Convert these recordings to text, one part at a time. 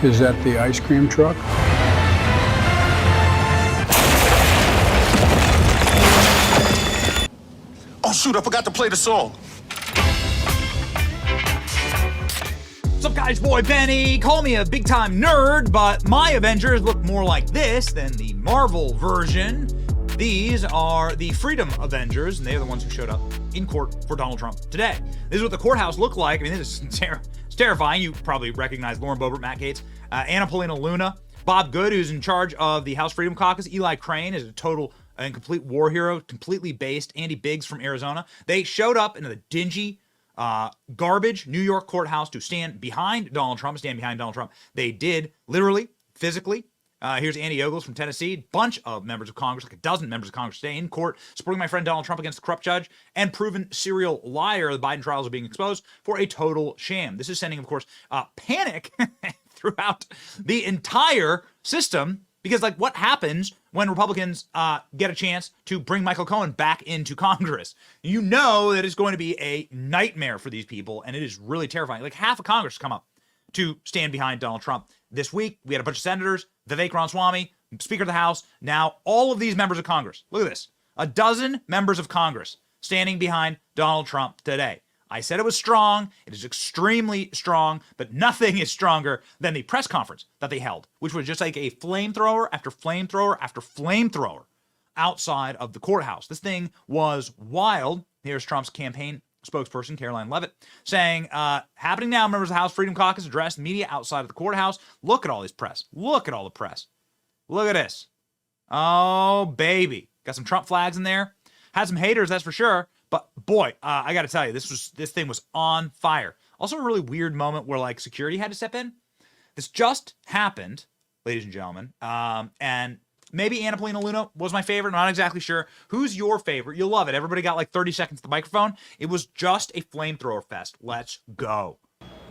Is that the ice cream truck? Oh, shoot, I forgot to play the song. What's up, guys? Boy Benny. Call me a big-time nerd, but my Avengers look more like this than the Marvel version. These are the Freedom Avengers, and they're the ones who showed up in court for Donald Trump today. This is what the courthouse looked like. I mean, this is it's terrifying. You probably recognize Lauren Boebert, Matt Gaetz, Anna Paulina Luna, Bob Good, who's in charge of the House Freedom Caucus. Eli Crane is a total and complete war hero, completely based. Andy Biggs from Arizona. They showed up into the dingy, garbage New York courthouse to stand behind Donald Trump. They did, literally, physically. Here's Andy Ogles from Tennessee. Bunch of members of Congress, like a dozen members of Congress today in court, supporting my friend Donald Trump against the corrupt judge and proven serial liar. The Biden trials are being exposed for a total sham. This is sending, of course, panic throughout the entire system. Because, like, what happens when Republicans get a chance to bring Michael Cohen back into Congress? You know that it's going to be a nightmare for these people, and it is really terrifying. Like, half of Congress come up to stand behind Donald Trump. This week, we had a bunch of senators, Vivek Ramaswamy, Speaker of the House. Now, all of these members of Congress, look at this, a dozen members of Congress standing behind Donald Trump today. I said it was strong. It is extremely strong, but nothing is stronger than the press conference that they held, which was just like a flamethrower after flamethrower after flamethrower outside of the courthouse. This thing was wild. Here's Trump's campaign spokesperson, Caroline Leavitt, saying, happening now, members of the House Freedom Caucus address the media outside of the courthouse. Look at all this press. Look at all the press. Look at this. Oh, baby. Got some Trump flags in there. Had some haters, that's for sure. But boy, I got to tell you, this thing was on fire. Also a really weird moment where like security had to step in. This just happened, ladies and gentlemen. And maybe Anna Paulina Luna was my favorite. I'm not exactly sure. Who's your favorite? You'll love it. Everybody got like 30 seconds to the microphone. It was just a flamethrower fest. Let's go.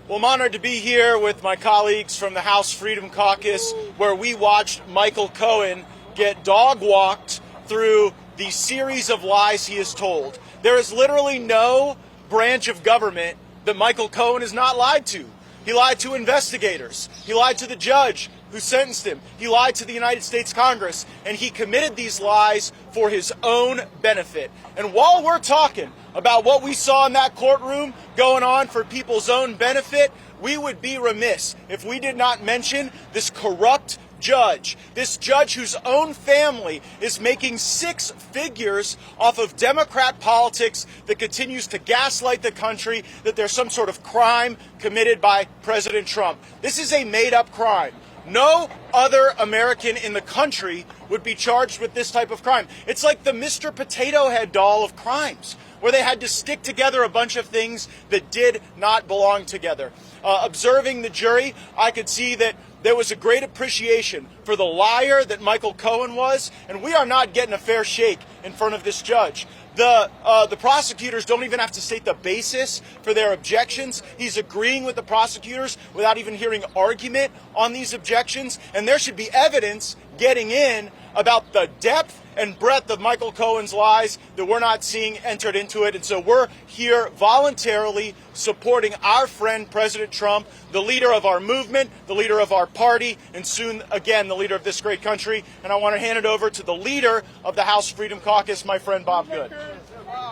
Well, I'm honored to be here with my colleagues from the House Freedom Caucus, where we watched Michael Cohen get dog-walked through the series of lies he has told. There is literally no branch of government that Michael Cohen has not lied to. He lied to investigators. He lied to the judge who sentenced him. He lied to the United States Congress, and he committed these lies for his own benefit. And while we're talking about what we saw in that courtroom going on for people's own benefit, we would be remiss if we did not mention this corrupt judge, this judge whose own family is making six figures off of Democrat politics that continues to gaslight the country that there's some sort of crime committed by President Trump. This is a made-up crime. No other American in the country would be charged with this type of crime. It's like the Mr. Potato Head doll of crimes, where they had to stick together a bunch of things that did not belong together. Observing the jury, I could see that there was a great appreciation for the liar that Michael Cohen was, and we are not getting a fair shake in front of this judge. The prosecutors don't even have to state the basis for their objections. He's agreeing with the prosecutors without even hearing argument on these objections, and there should be evidence getting in about the depth and breadth of Michael Cohen's lies that we're not seeing entered into it. And so we're here voluntarily supporting our friend President Trump, the leader of our movement, the leader of our party, and soon again the leader of this great country. And I want to hand it over to the leader of the House Freedom Caucus, my friend Bob Good.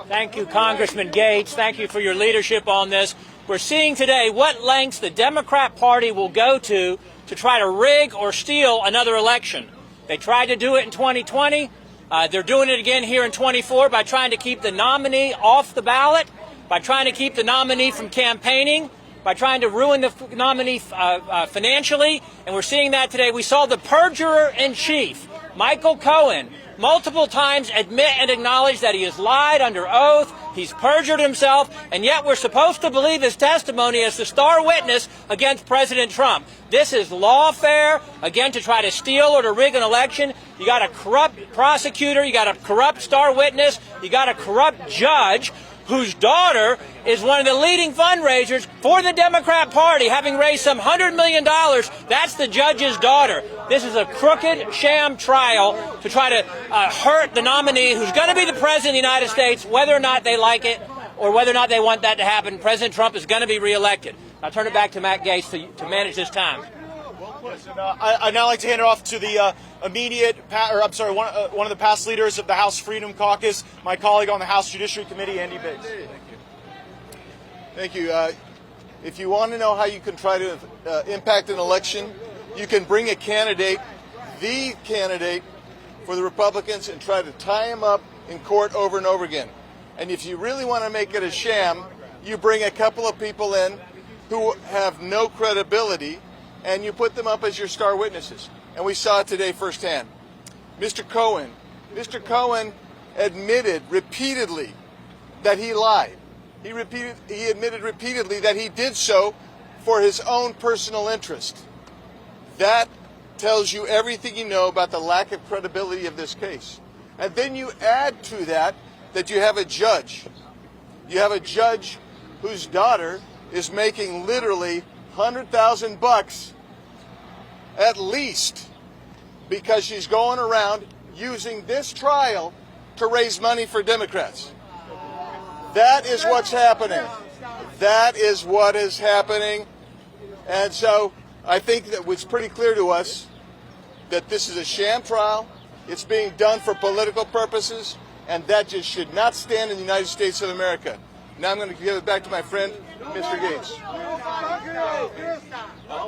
Thank you, Congressman Gaetz. Thank you for your leadership on this. We're seeing today what lengths the Democrat Party will go to try to rig or steal another election. They tried to do it in 2020. They're doing it again here in 24 by trying to keep the nominee off the ballot, by trying to keep the nominee from campaigning, by trying to ruin the nominee financially. And we're seeing that today. We saw the perjurer-in-chief, Michael Cohen, multiple times admit and acknowledge that he has lied under oath, he's perjured himself, and yet we're supposed to believe his testimony as the star witness against President Trump. This is lawfare, again, to try to steal or to rig an election. You got a corrupt prosecutor, you got a corrupt star witness, you got a corrupt judge whose daughter is one of the leading fundraisers for the Democrat Party, having raised some $100 million. That's the judge's daughter. This is a crooked sham trial to try to hurt the nominee who's going to be the president of the United States, whether or not they like it or whether or not they want that to happen. President Trump is going to be reelected. I'll turn it back to Matt Gaetz to manage this time. Yes, and, I'd now like to hand it off to the one of the past leaders of the House Freedom Caucus, my colleague on the House Judiciary Committee, Andy Biggs. Thank you. If you want to know how you can try to impact an election, you can bring a candidate, the candidate for the Republicans, and try to tie him up in court over and over again. And if you really want to make it a sham, you bring a couple of people in who have no credibility, and you put them up as your star witnesses. And we saw it today firsthand. Mr. Cohen admitted repeatedly that he lied. He admitted repeatedly that he did so for his own personal interest. That tells you everything you know about the lack of credibility of this case. And then you add to that you have a judge. You have a judge whose daughter is making literally $100,000 at least because she's going around using this trial to raise money for Democrats. That is what's happening. That is what is happening. And so I think that it's pretty clear to us that this is a sham trial. It's being done for political purposes, and that just should not stand in the United States of America. Now I'm going to give it back to my friend, Mr. Gaetz.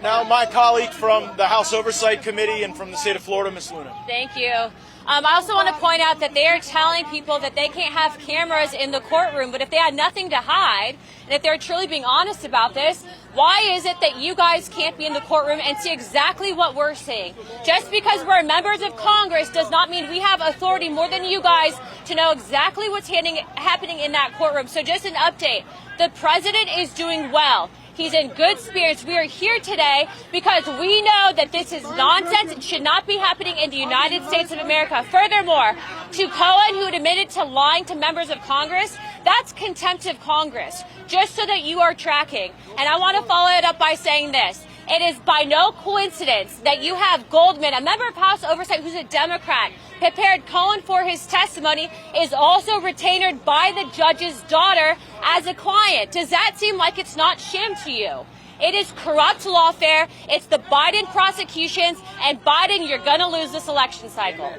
Now my colleague from the House Oversight Committee and from the state of Florida, Ms. Luna. Thank you. I also want to point out that they are telling people that they can't have cameras in the courtroom, but if they had nothing to hide, and if they're truly being honest about this, why is it that you guys can't be in the courtroom and see exactly what we're seeing? Just because we're members of Congress does not mean we have authority more than you guys to know exactly what's happening in that courtroom. So just an update. The president is doing well. He's in good spirits. We are here today because we know that this is nonsense. It should not be happening in the United States of America. Furthermore, to Cohen, who admitted to lying to members of Congress, that's contempt of Congress, just so that you are tracking. And I want to follow it up by saying this. It is by no coincidence that you have Goldman, a member of House Oversight who's a Democrat, prepared Cohen for his testimony, is also retained by the judge's daughter as a client. Does that seem like it's not sham to you? It is corrupt lawfare. It's the Biden prosecutions, and Biden, you're going to lose this election cycle.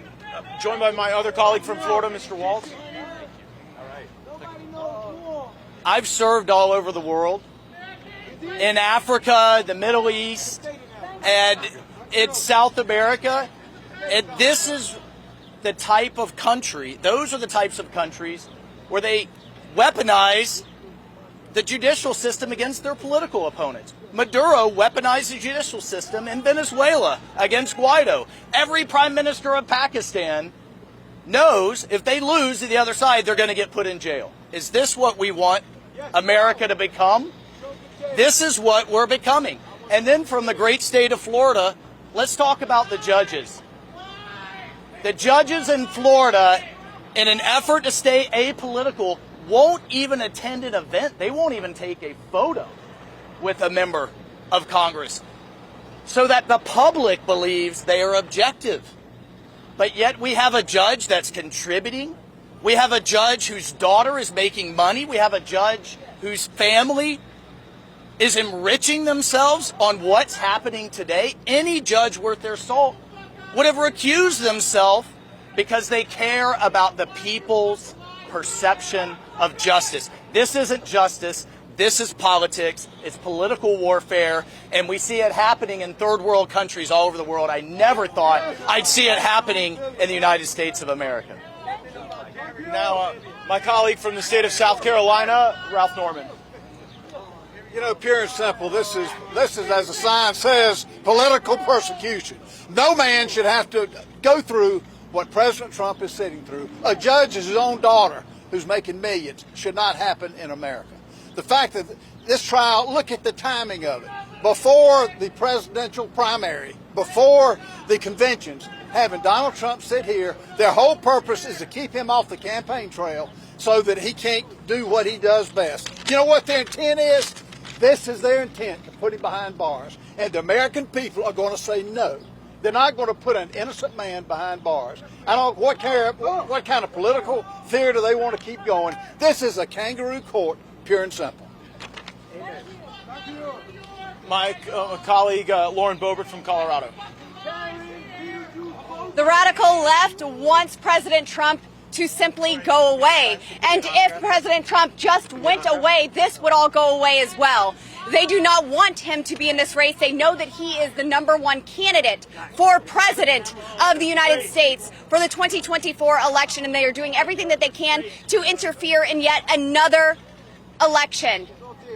Joined by my other colleague from Florida, Mr. Waltz. I've served all over the world, in Africa, the Middle East, and in South America. And this is the type of country, those are the types of countries where they weaponize the judicial system against their political opponents. Maduro weaponized the judicial system in Venezuela against Guaido. Every prime minister of Pakistan knows if they lose to the other side, they're going to get put in jail. Is this what we want America to become? This is what we're becoming. And then from the great state of Florida, let's talk about the judges. The judges in Florida, in an effort to stay apolitical, won't even attend an event. They won't even take a photo with a member of Congress so that the public believes they are objective. But yet we have a judge that's contributing. We have a judge whose daughter is making money. We have a judge whose family is enriching themselves on what's happening today. Any judge worth their salt would have recused themselves because they care about the people's perception of justice. This isn't justice. This is politics. It's political warfare. And we see it happening in third world countries all over the world. I never thought I'd see it happening in the United States of America. Now, my colleague from the state of South Carolina, Ralph Norman. You know, pure and simple, this is, as the sign says, political persecution. No man should have to go through what President Trump is sitting through. A judge is his own daughter who's making millions. Should not happen in America. The fact that this trial, look at the timing of it. Before the presidential primary, before the conventions, having Donald Trump sit here, their whole purpose is to keep him off the campaign trail so that he can't do what he does best. You know what their intent is? This is their intent, to put him behind bars. And the American people are going to say no. They're not going to put an innocent man behind bars. I don't what kind of political theater they want to keep going. This is a kangaroo court, pure and simple. My colleague Lauren Boebert from Colorado. The radical left wants President Trump to simply go away. And if President Trump just went away, this would all go away as well. They do not want him to be in this race. They know that he is the #1 candidate for president of the United States for the 2024 election, and they are doing everything that they can to interfere in yet another election.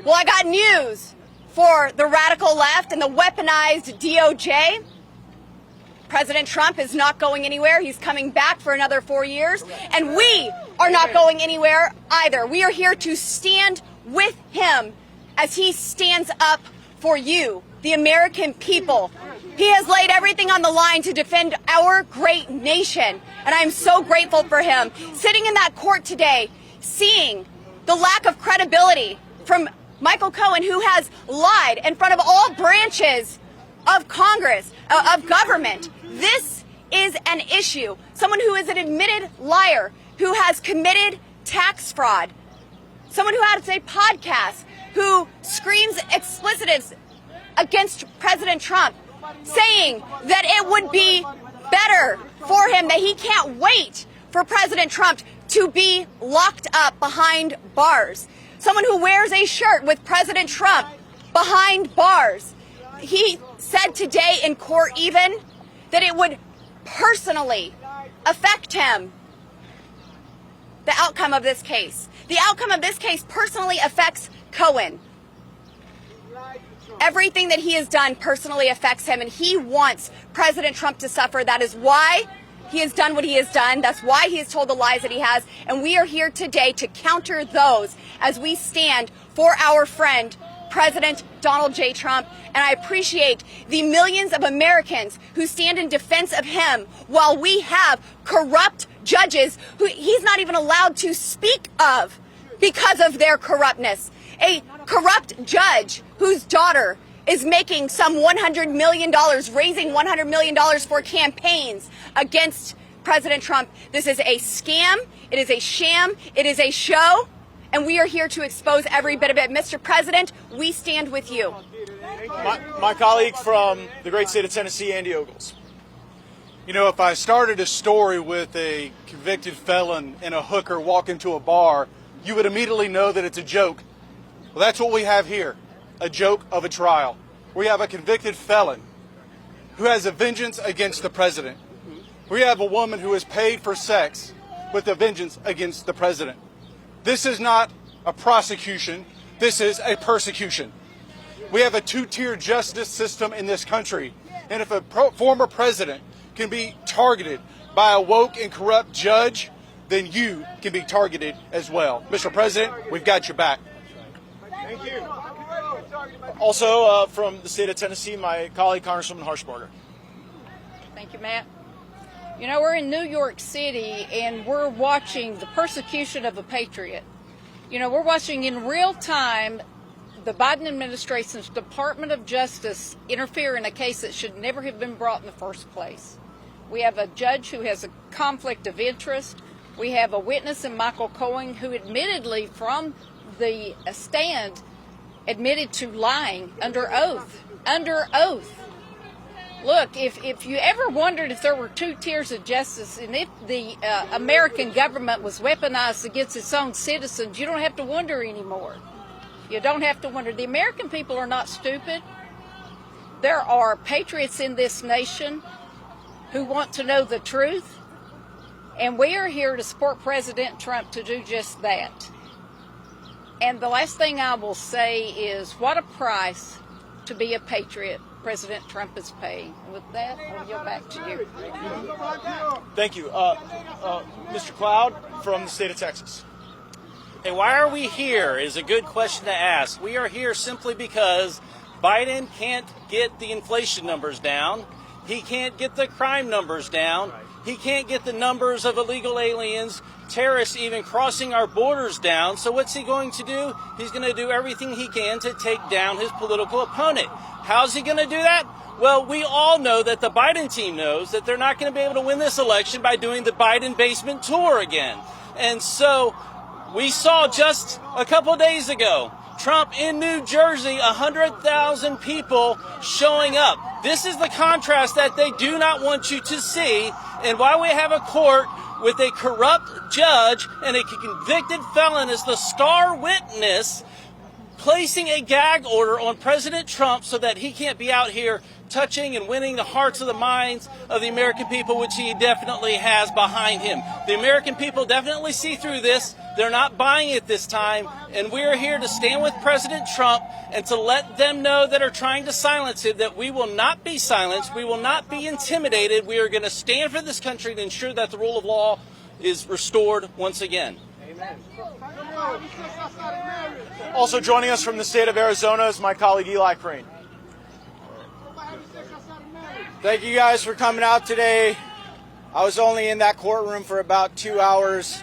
Well, I got news for the radical left and the weaponized DOJ. President Trump is not going anywhere. He's coming back for another 4 years, and we are not going anywhere either. We are here to stand with him as he stands up for you, the American people. He has laid everything on the line to defend our great nation, and I'm so grateful for him. Sitting in that court today, seeing the lack of credibility from Michael Cohen, who has lied in front of all branches of Congress, of government. This is an issue. Someone who is an admitted liar, who has committed tax fraud, someone who has a podcast, who screams explicitives against President Trump, saying that it would be better for him, that he can't wait for President Trump to be locked up behind bars. Someone who wears a shirt with President Trump behind bars. He said today in court even that it would personally affect him, the outcome of this case. The outcome of this case personally affects Cohen. Everything that he has done personally affects him, and he wants President Trump to suffer. That is why he has done what he has done. That's why he has told the lies that he has. And we are here today to counter those as we stand for our friend, President Donald J. Trump. And I appreciate the millions of Americans who stand in defense of him while we have corrupt judges who he's not even allowed to speak of because of their corruptness. A corrupt judge whose daughter is making some $100 million, raising $100 million for campaigns against President Trump. This is a scam. It is a sham. It is a show. And we are here to expose every bit of it. Mr. President, we stand with you. My colleague from the great state of Tennessee, Andy Ogles. You know, if I started a story with a convicted felon and a hooker walk into a bar, you would immediately know that it's a joke. Well, that's what we have here, a joke of a trial. We have a convicted felon who has a vengeance against the president. We have a woman who is paid for sex with a vengeance against the president. This is not a prosecution. This is a persecution. We have a two-tier justice system in this country. And if a former president can be targeted by a woke and corrupt judge, then you can be targeted as well. Mr. President, we've got your back. Thank you. Also from the state of Tennessee, my colleague, Congresswoman Harshbarger. Thank you, Matt. You know, we're in New York City, and we're watching the persecution of a patriot. You know, we're watching in real time the Biden administration's Department of Justice interfere in a case that should never have been brought in the first place. We have a judge who has a conflict of interest. We have a witness in Michael Cohen who admittedly from the stand admitted to lying under oath. Under oath. Look, if you ever wondered if there were two tiers of justice and if the American government was weaponized against its own citizens, you don't have to wonder anymore. You don't have to wonder. The American people are not stupid. There are patriots in this nation who want to know the truth, and we are here to support President Trump to do just that. And the last thing I will say is what a price to be a patriot President Trump is paying. And with that, I'll yield back to you. Thank you. Mr. Cloud from the state of Texas. Hey, why are we here is a good question to ask. We are here simply because Biden can't get the inflation numbers down. He can't get the crime numbers down. He can't get the numbers of illegal aliens, terrorists even crossing our borders down. So what's he going to do? He's going to do everything he can to take down his political opponent. How's he going to do that? Well, we all know that the Biden team knows that they're not going to be able to win this election by doing the Biden basement tour again. And so we saw just a couple of days ago Trump in New Jersey, 100,000 people showing up. This is the contrast that they do not want you to see. And while we have a court with a corrupt judge and a convicted felon as the star witness, placing a gag order on President Trump so that he can't be out here touching and winning the hearts of the minds of the American people, which he definitely has behind him. The American people definitely see through this. They're not buying it this time, and we're here to stand with President Trump and to let them know that are trying to silence him that we will not be silenced, we will not be intimidated. We are going to stand for this country to ensure that the rule of law is restored once again. Also joining us from the state of Arizona is my colleague Eli Crane. Thank you guys for coming out today. I was only in that courtroom for about 2 hours,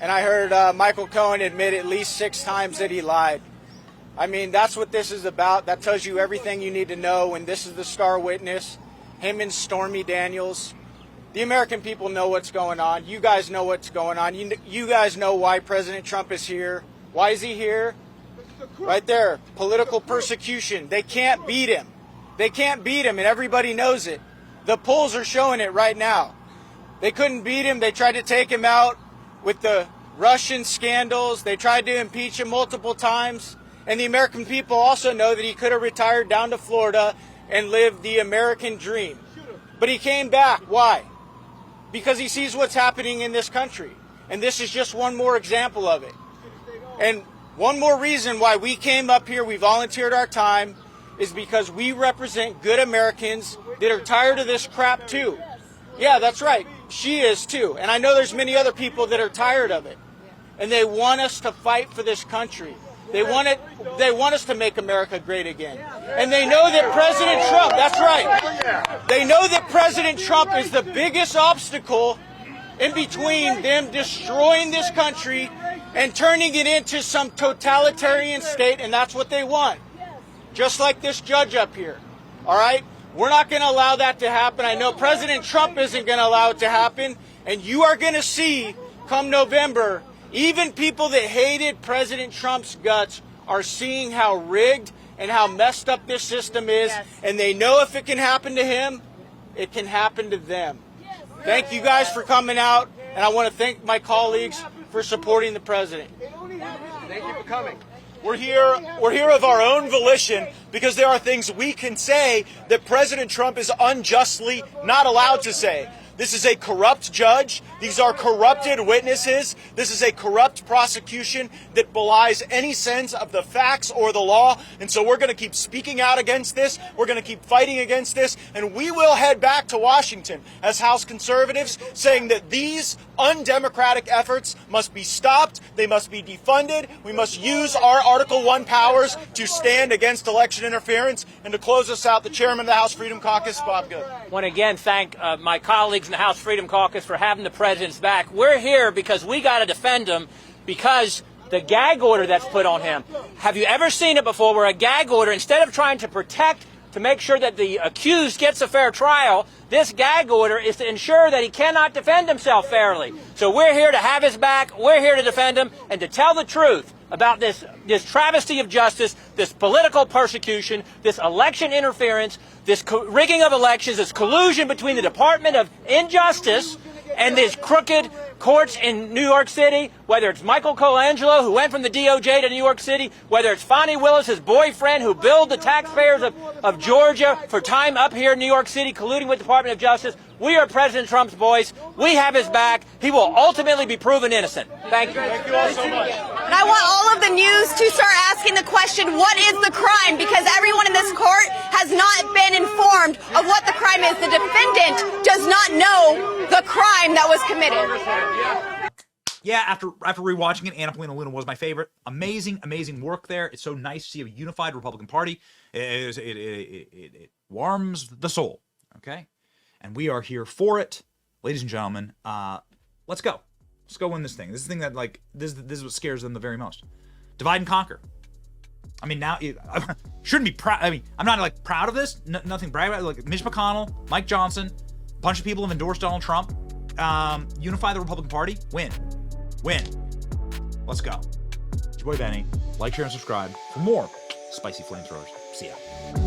and I heard Michael Cohen admit at least 6 times that he lied. I mean, that's what this is about. That tells you everything you need to know. And this is the star witness, him and Stormy Daniels. The American people know what's going on. You guys know what's going on. You guys know why President Trump is here. Why is he here? Right there, political persecution. They can't beat him. They can't beat him, and everybody knows it. The polls are showing it right now. They couldn't beat him. They tried to take him out with the Russian scandals. They tried to impeach him multiple times. And the American people also know that he could have retired down to Florida and lived the American dream. But he came back. Why? Because he sees what's happening in this country. And this is just one more example of it. And one more reason why we came up here, we volunteered our time, is because we represent good Americans that are tired of this crap too. Yeah, that's right. She is too. And I know there's many other people that are tired of it. And they want us to fight for this country. They want us to make America great again. And they know that President Trump, that's right. They know that President Trump is the biggest obstacle in between them destroying this country and turning it into some totalitarian state, and that's what they want. Just like this judge up here, all right? We're not going to allow that to happen. I know President Trump isn't going to allow it to happen, and you are going to see come November, even people that hated President Trump's guts are seeing how rigged and how messed up this system is, and they know if it can happen to him, it can happen to them. Thank you guys for coming out, and I want to thank my colleagues for supporting the president. Thank you for coming. We're here of our own volition because there are things we can say that President Trump is unjustly not allowed to say. This is a corrupt judge. These are corrupted witnesses. This is a corrupt prosecution that belies any sense of the facts or the law. And so we're going to keep speaking out against this. We're going to keep fighting against this. And we will head back to Washington as House conservatives, saying that these undemocratic efforts must be stopped. They must be defunded. We must use our Article 1 powers to stand against election interference. And to close us out, the chairman of the House Freedom Caucus, Bob Good. I want to again thank my colleagues in the House Freedom Caucus for having the president's back. We're here because we got to defend him, because the gag order that's put on him. Have you ever seen it before where a gag order, instead of trying to protect, to make sure that the accused gets a fair trial, this gag order is to ensure that he cannot defend himself fairly. So we're here to have his back, we're here to defend him, and to tell the truth about this travesty of justice, this political persecution, this election interference, this rigging of elections, this collusion between the Department of Injustice and these crooked courts in New York City, whether it's Michael Colangelo, who went from the DOJ to New York City, whether it's Fonnie Willis, his boyfriend, who billed the taxpayers of Georgia for time up here in New York City, colluding with the Department of Justice. We are President Trump's voice. We have his back. He will ultimately be proven innocent. Thank you. Thank you all so much. And I want all of the news to start asking the question, what is the crime? Because everyone in this court has not been informed of what the crime is. The defendant does not know the crime that was committed. Yeah, after rewatching it, Anna Paulina Luna was my favorite. Amazing, amazing work there. It's so nice to see a unified Republican Party. It warms the soul, okay? And we are here for it. Ladies and gentlemen, let's go. Let's go win this thing. This is the thing that, like, this is what scares them the very most. Divide and conquer. I mean, now, I shouldn't be proud. I mean, I'm not, like, proud of this. Nothing brag about it. Like, Mitch McConnell, Mike Johnson, a bunch of people have endorsed Donald Trump. Unify the Republican Party. Win. Win. Let's go. It's your boy Benny. Like, share, and subscribe for more spicy flamethrowers. See ya.